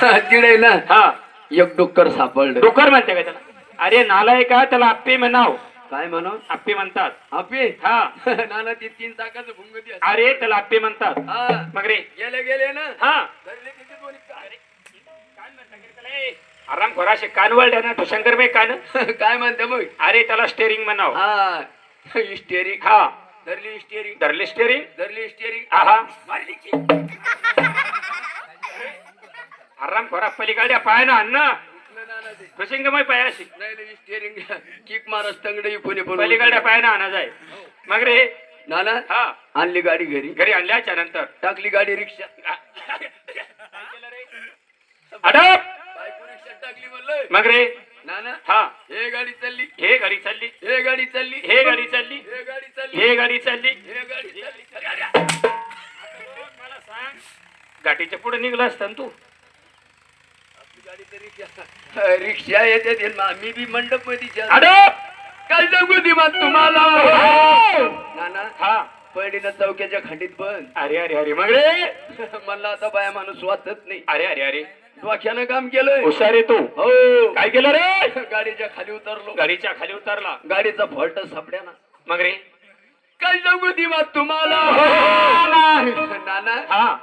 तिडे ना हा एक डुक्कर सापडलं. डुक्कर म्हणते का त्याला? अरे नालाय का, त्याला आप्पे म्हणाव. काय म्हणून आप्पे म्हणतात. आपे हा नाना ती 3 चाकाचं भुंगती असते. अरे त्याला आप्पे म्हणतात. हा मग रे गेले ना हा धरले तिथे दोन्ही अरे, कान म्हणता का त्याला? ए, आराम खोराशे कान वळल्या ना, तो शंकर बाई कान. काय म्हणते मग? अरे त्याला स्टेरिंग म्हणाव. हा स्टेरिंग. हा धरली स्टेरिंग. धरले स्टेरिंग. धरली स्टेरिंग. आहा मारली की. आराम खोरा पलीकडे पाय ना अन्न उठलं नाना ते. प्रसंगमय पायाशी नाही स्टेरिंग किक मारस तंगडे पुणे पलीकडे पाय ना आणा जाय. मग रे नाना हा आणली गाडी घरी. घरी आणल्याच्या नंतर टाकली गाडी रिक्षा. अडप बायको रिक्षा टाकली म्हणलं. मग रे नाना हा हे गाडी चालली. हे गाडी चालली. हे गाडी चालली. हे गाडी चालली. हे गाडी चालली. हे गाडी चालली. हे गाडी चालली. अरे, अरे. मला सांग, गाठीच्या पुढे निघला असता ना तू. आपली गाडी तर रिक्षा रिक्षा येते ते मी बी मंडप मध्ये अडप काय सांगू ती मग तुम्हाला नाना हा पडीनं चौक्याच्या खंडीत बंद. अरे अरे अरे मग रे म्हणला आता बाया माणूस वाचत नाही. अरे अरे अरे डोक्यानं काम केलंय. हुशार आहे तू. हो काय केलं रे? गाडीच्या खाली उतरलो. गाडीच्या खाली उतरला. गाडीचा फॉल्ट सापड्या ना. मग रे काय सांगू ती मग तुम्हाला नाना हा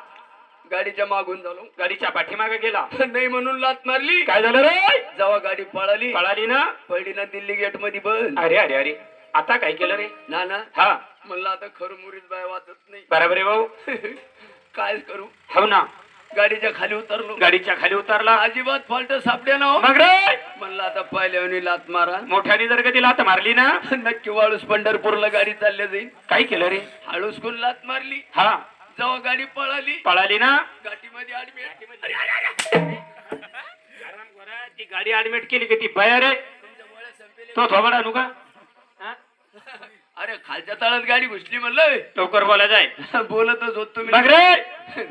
गाडीच्या मागून झालो. गाडीच्या पाठीमागे गेला. नाही म्हणून लात मारली. काय झालं रे? जेव्हा गाडी पळाली पळाली ना. पडीनं दिल्ली गेट मध्ये बंद. अरे अरे अरे आता काय केलं रे? नाना हा म्हणलं आता खरं मुरीच बाय वाचत नाही. बरोबर आहे भाऊ. काय करू? हो ना. गाडीच्या खाली उतरलो. गाडीच्या खाली उतरला. अजिबात फॉल्ट सापड्या ना हो. मग रे म्हणलं आता पहिल्यावर लात मारा. मोठ्याने जर कधी लात मारली ना नक्की वाळूस पंढरपूरला गाडी चालल्या जाईल. काय केलं रे? हळूस कोण लात मारली. हा जेव्हा गाडी पळाली पळाली ना. गाडीमध्ये ऍडमिट. ती गाडी ऍडमिट केली की ती बया रे तो थोबडा नुका. अरे खालच्या तळात गाडी घुसली म्हणलं. लवकर बोला जाय. बोलतच होत तुम्ही. मग रे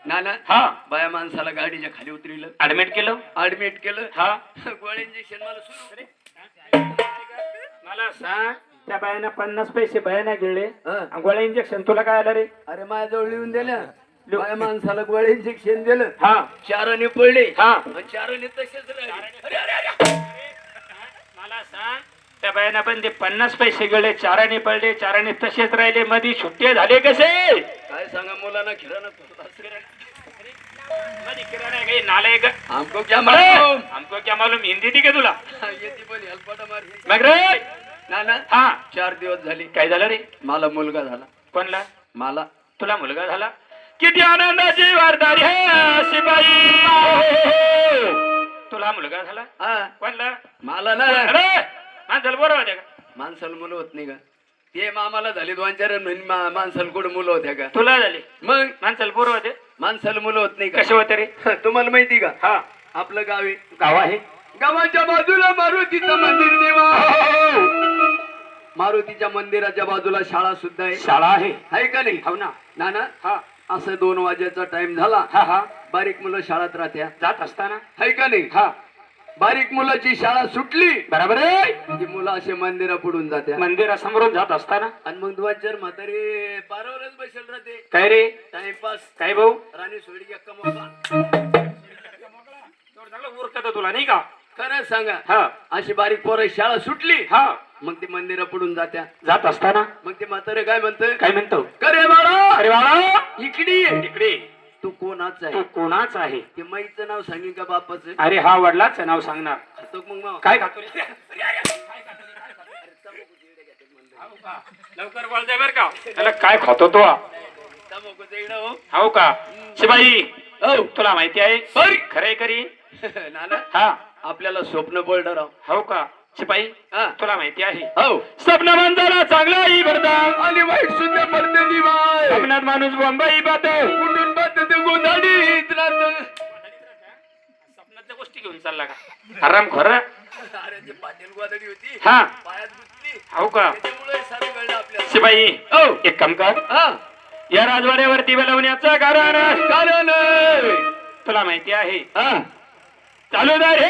नाना हा बाया माणसाला गाडीच्या खाली उतरलं. ऍडमिट केलं. ऍडमिट केलं. हा गोळ्या इंजेक्शन मला सुरू. मला सांग, त्या बायानं 50 पैसे बायाना गिळले. हं. गोळ्या इंजेक्शन तुला काय आलं रे? अरे माझ्याजवळ लिहून दिल्या. बाया माणसाला गोळ्या इंजेक्शन दिलं. हा 4 पडले. हा 4 तसेच राहिले. मला सांग, त्या बायाना पण ते 50 पैसे गिळले, 4 पडले, 4 तसेच राहिले. मध्ये सुट्टे झाले कसे? काय सांगा मुलांना खिराणा नालायक. हमको क्या मालूम. हमको क्या मालूम हिंदी ती का तुला? येते पण हेल्पाटा मार. मग रे नाना हा 4 दिवस झाले. काय झालं रे? मला मुलगा झाला. कोणला? मला. तुला मुलगा झाला? किती आनंदाची वार्तारी है शिपाई. तुला मुलगा झाला? हा कोणला? मला ना. अरे माणसाला बरोबर होत्या का? माणसाला मुलं होत नाही का? ते मामाला झाले 2-4 माणसाला कुठं मुलं होत्या का? तुला झाली मग माणसाला बरोबर होते. माणसाला मुलं होत नाही का? कसे होते रे? तुम्हाला माहिती का? हा आपलं गाव आहे. गाव आहे. गावाच्या बाजूला मारुतीचं मंदिर देवा. मारुतीच्या मंदिराच्या बाजूला शाळा सुद्धा आहे. शाळा आहे. आहे का नाही? हो ना. नाना हा असं 2 वाजेचा टाइम झाला. हा हा बारीक मुलं शाळेत राहत्या. जात असताना आहे का नाही? हा बारीक मुलाची शाळा सुटली. बरोबर आहे. ती मुलं असे मंदिरा पुढून जात्या. मंदिरासमोरून जात असताना आणि मग 2-4 म्हातारे पारावरच बसेल राहते. काय रे? टाइमपास. काय भाऊ? राणी सोडी एक्का मोका. उरकत तुला नाही का? खरं सांगा. हा अशी बारीक पोरं शाळा सुटली. हा मग ती मंदिरा पुढून जात्या. जात असताना मग ते म्हातारे काय म्हणतंय? काय म्हणतो? करे बाळा अरे बाळा इकडे ये. तिकडे तू कोणाचा तू आहे? कोणाच आहे? ते माईचं नाव सांगेन का बापाचं? अरे हा वडिलाच नाव सांगणार. खातो मग माव. काय खातो रे? लवकर बोल जाय बर का. त्याला काय खातो तो? तंबाखूचं इकडं हो. हो का? शिबाई हो. तुला माहिती आहे बरं. खरे करी? नाना हा आपल्याला स्वप्न पडलं राव. हो का? शिपाई हा. तुला माहिती आहे हो. स्वप्न माणसाला चांगलाही भरतात आणि वाईट सुद्धा पडते दिवाय. स्वप्नात माणूस बॉम्बई पाहतो. कुठून पाहते ते गोंधळीत राहतं. स्वप्नातल्या गोष्टी घेऊन चालला का? आराम खरं. अरे ते पाटील गोंधळी होती. हा पायात गुंतली. हो का? त्याच्यामुळे सारं कळलं आपल्याला. शिपाई हो. एक काम कर. हा या राजवाड्यावरती बोलवण्याचं कारण कारण तुला माहिती आहे? हा चालू रे